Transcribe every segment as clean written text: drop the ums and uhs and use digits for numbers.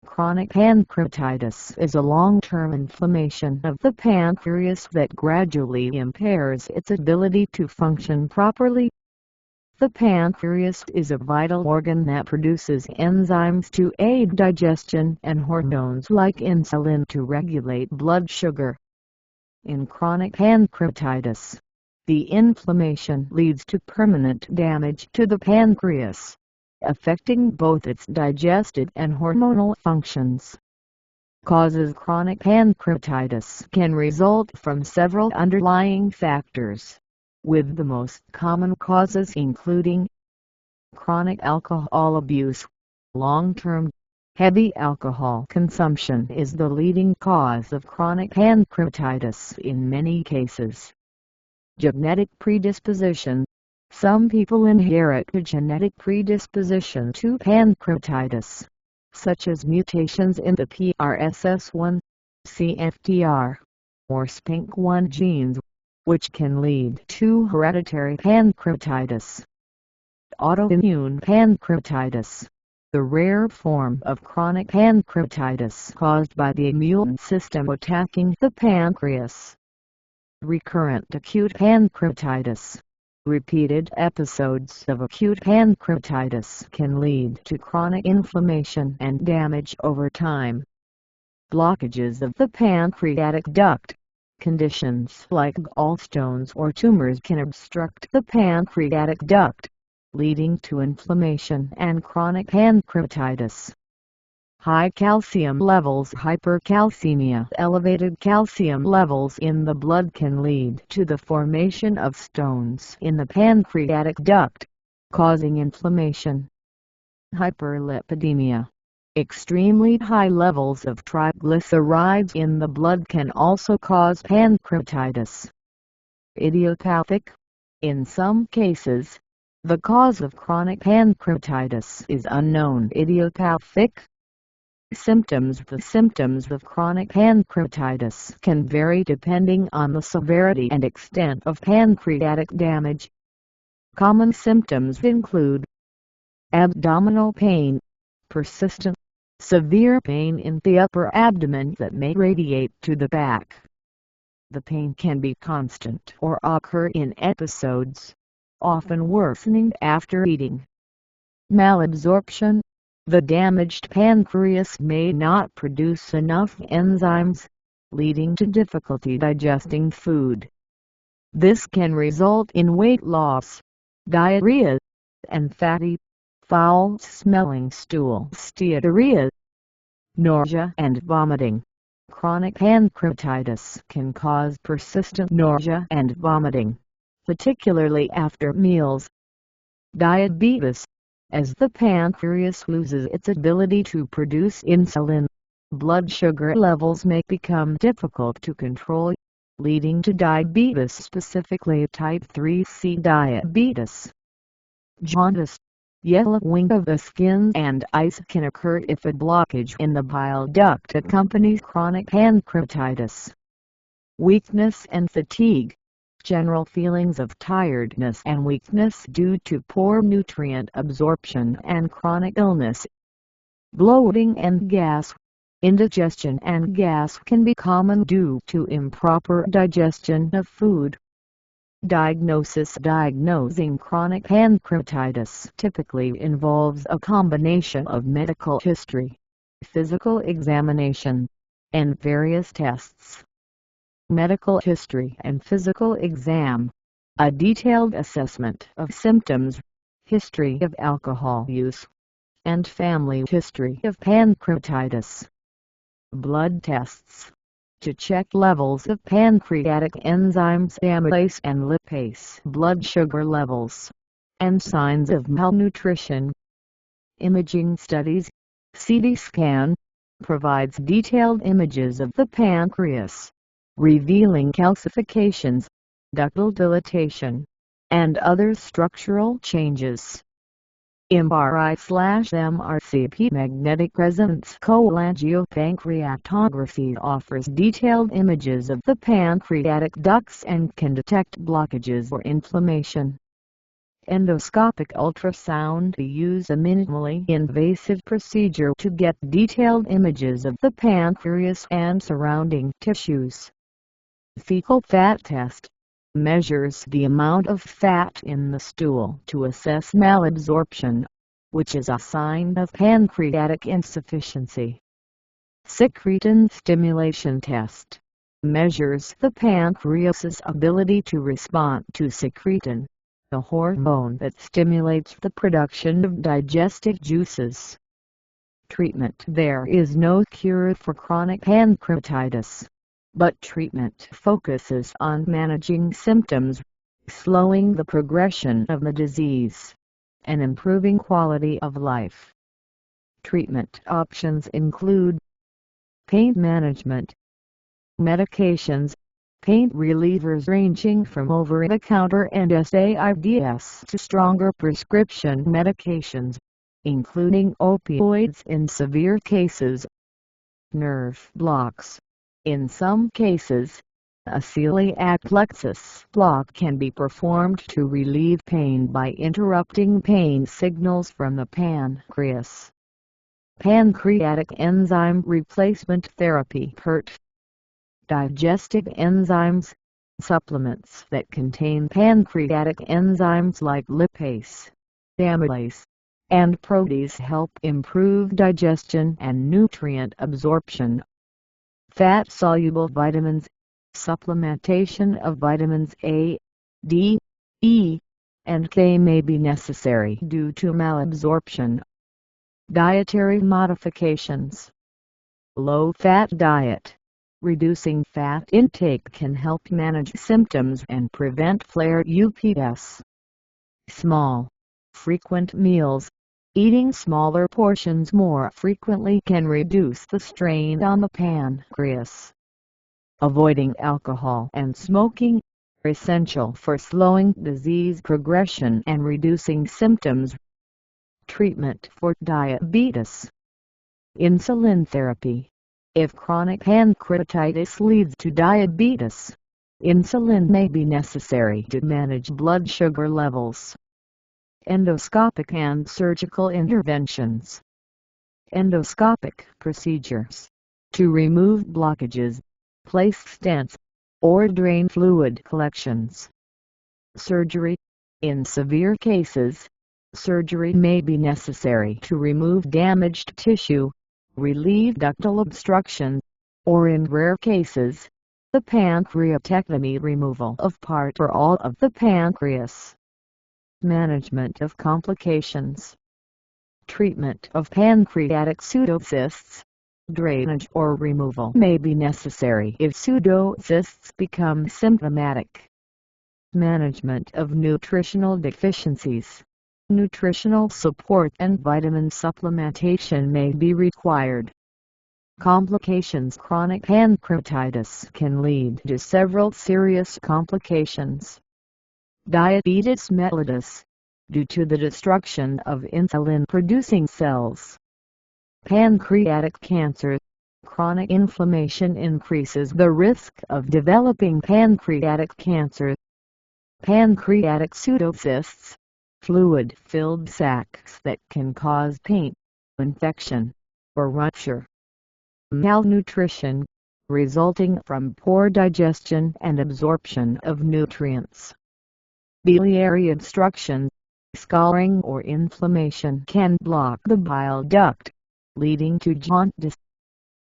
Chronic pancreatitis is a long-term inflammation of the pancreas that gradually impairs its ability to function properly. The pancreas is a vital organ that produces enzymes to aid digestion and hormones like insulin to regulate blood sugar. In chronic pancreatitis, the inflammation leads to permanent damage to the pancreas, affecting both its digestive and hormonal functions. Causes chronic pancreatitis can result from several underlying factors, with the most common causes including chronic alcohol abuse. Long-term, heavy alcohol consumption is the leading cause of chronic pancreatitis in many cases. Genetic predisposition. Some people inherit a genetic predisposition to pancreatitis, such as mutations in the PRSS1, CFTR, or SPINK1 genes, which can lead to hereditary pancreatitis. Autoimmune pancreatitis, the rare form of chronic pancreatitis caused by the immune system attacking the pancreas. Recurrent acute pancreatitis. Repeated episodes of acute pancreatitis can lead to chronic inflammation and damage over time. Blockages of the pancreatic duct. Conditions like gallstones or tumors can obstruct the pancreatic duct, leading to inflammation and chronic pancreatitis. High calcium levels. Hypercalcemia. Elevated calcium levels in the blood can lead to the formation of stones in the pancreatic duct, causing inflammation. Hyperlipidemia. Extremely high levels of triglycerides in the blood can also cause pancreatitis. Idiopathic. In some cases, the cause of chronic pancreatitis is unknown. Idiopathic symptoms. The symptoms of chronic pancreatitis can vary depending on the severity and extent of pancreatic damage. Common symptoms include abdominal pain, persistent, severe pain in the upper abdomen that may radiate to the back. The pain can be constant or occur in episodes, often worsening after eating. Malabsorption. The damaged pancreas may not produce enough enzymes, leading to difficulty digesting food. This can result in weight loss, diarrhea, and fatty, foul-smelling stool. Steatorrhea, nausea and vomiting. Chronic pancreatitis can cause persistent nausea and vomiting, particularly after meals. Diabetes. As the pancreas loses its ability to produce insulin, blood sugar levels may become difficult to control, leading to diabetes, specifically type 3C diabetes. Jaundice. Yellowing of the skin and eyes can occur if a blockage in the bile duct accompanies chronic pancreatitis. Weakness and fatigue. General feelings of tiredness and weakness due to poor nutrient absorption and chronic illness. Bloating and gas. Indigestion and gas can be common due to improper digestion of food. Diagnosis. Diagnosing chronic pancreatitis typically involves a combination of medical history, physical examination, and various tests. Medical history and physical exam. A detailed assessment of symptoms, history of alcohol use, and family history of pancreatitis. Blood tests. To check levels of pancreatic enzymes amylase and lipase, blood sugar levels, and signs of malnutrition. Imaging studies. CT scan provides detailed images of the pancreas, revealing calcifications, ductal dilatation, and other structural changes. MRI/MRCP magnetic resonance cholangiopancreatography offers detailed images of the pancreatic ducts and can detect blockages or inflammation. Endoscopic ultrasound is a minimally invasive procedure to get detailed images of the pancreas and surrounding tissues. Fecal fat test measures the amount of fat in the stool to assess malabsorption, which is a sign of pancreatic insufficiency. Secretin stimulation test measures the pancreas's ability to respond to secretin, the hormone that stimulates the production of digestive juices. Treatment: there is no cure for chronic pancreatitis, but treatment focuses on managing symptoms, slowing the progression of the disease, and improving quality of life. Treatment options include pain management, medications, pain relievers ranging from over-the-counter NSAIDs to stronger prescription medications, including opioids in severe cases. Nerve blocks. In some cases, a celiac plexus block can be performed to relieve pain by interrupting pain signals from the pancreas. Pancreatic enzyme replacement therapy (PERT). Digestive enzymes. Supplements that contain pancreatic enzymes like lipase, amylase, and protease help improve digestion and nutrient absorption. Fat-soluble vitamins. Supplementation of vitamins A, D, E, and K may be necessary due to malabsorption. Dietary modifications. Low-fat diet. Reducing fat intake can help manage symptoms and prevent flare-ups. Small, frequent meals. Eating smaller portions more frequently can reduce the strain on the pancreas. Avoiding alcohol and smoking are essential for slowing disease progression and reducing symptoms. Treatment for diabetes. Insulin therapy. If chronic pancreatitis leads to diabetes, insulin may be necessary to manage blood sugar levels. Endoscopic and surgical interventions. Endoscopic procedures to remove blockages, place stents, or drain fluid collections. Surgery. In severe cases, surgery may be necessary to remove damaged tissue, relieve ductal obstruction, or in rare cases, the pancreatectomy, removal of part or all of the pancreas. Management of complications. Treatment of pancreatic pseudocysts. Drainage or removal may be necessary if pseudocysts become symptomatic. Management of nutritional deficiencies. Nutritional support and vitamin supplementation may be required. Complications. Chronic pancreatitis can lead to several serious complications. Diabetes mellitus, due to the destruction of insulin-producing cells. Pancreatic cancer. Chronic inflammation increases the risk of developing pancreatic cancer. Pancreatic pseudocysts. Fluid-filled sacs that can cause pain, infection, or rupture. Malnutrition, resulting from poor digestion and absorption of nutrients. Biliary obstruction. Scarring or inflammation can block the bile duct, leading to jaundice.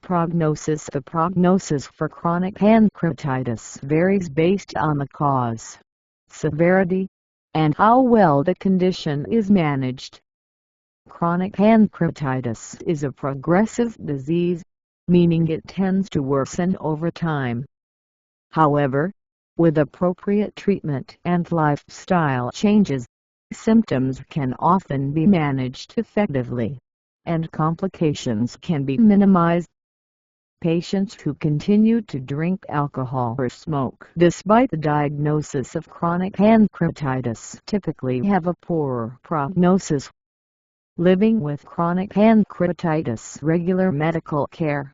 Prognosis. The prognosis for chronic pancreatitis varies based on the cause, severity, and how well the condition is managed. Chronic pancreatitis is a progressive disease, meaning it tends to worsen over time. However, with appropriate treatment and lifestyle changes, symptoms can often be managed effectively, and complications can be minimized. Patients who continue to drink alcohol or smoke despite the diagnosis of chronic pancreatitis typically have a poorer prognosis. Living with chronic pancreatitis. Regular medical care,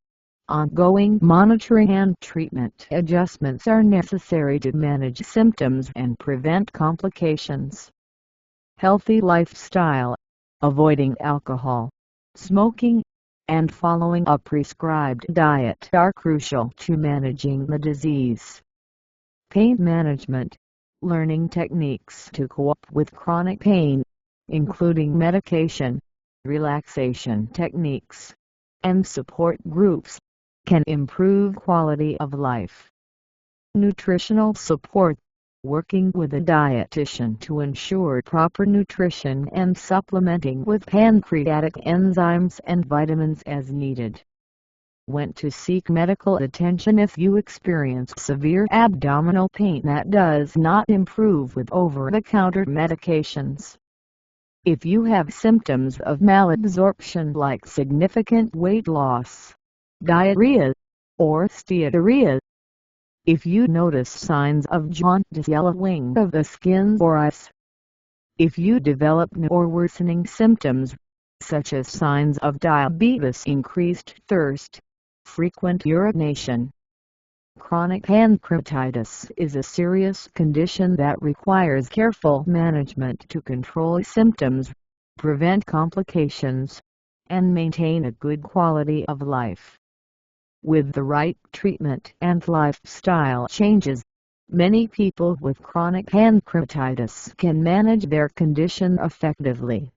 ongoing monitoring and treatment adjustments are necessary to manage symptoms and prevent complications. healthy lifestyle, avoiding alcohol, smoking, and following a prescribed diet are crucial to managing the disease. Pain management, learning techniques to cope with chronic pain, including medication, relaxation techniques, and support groups, can improve quality of life. Nutritional support, working with a dietitian to ensure proper nutrition and supplementing with pancreatic enzymes and vitamins as needed. When to seek medical attention if you experience severe abdominal pain that does not improve with over-the-counter medications. If you have symptoms of malabsorption like significant weight loss, diarrhea, or steatorrhea. If you notice signs of jaundice, yellowing of the skin or eyes. If you develop new or worsening symptoms, such as signs of diabetes, increased thirst, frequent urination. Chronic pancreatitis is a serious condition that requires careful management to control symptoms, prevent complications, and maintain a good quality of life. With the right treatment and lifestyle changes, many people with chronic pancreatitis can manage their condition effectively.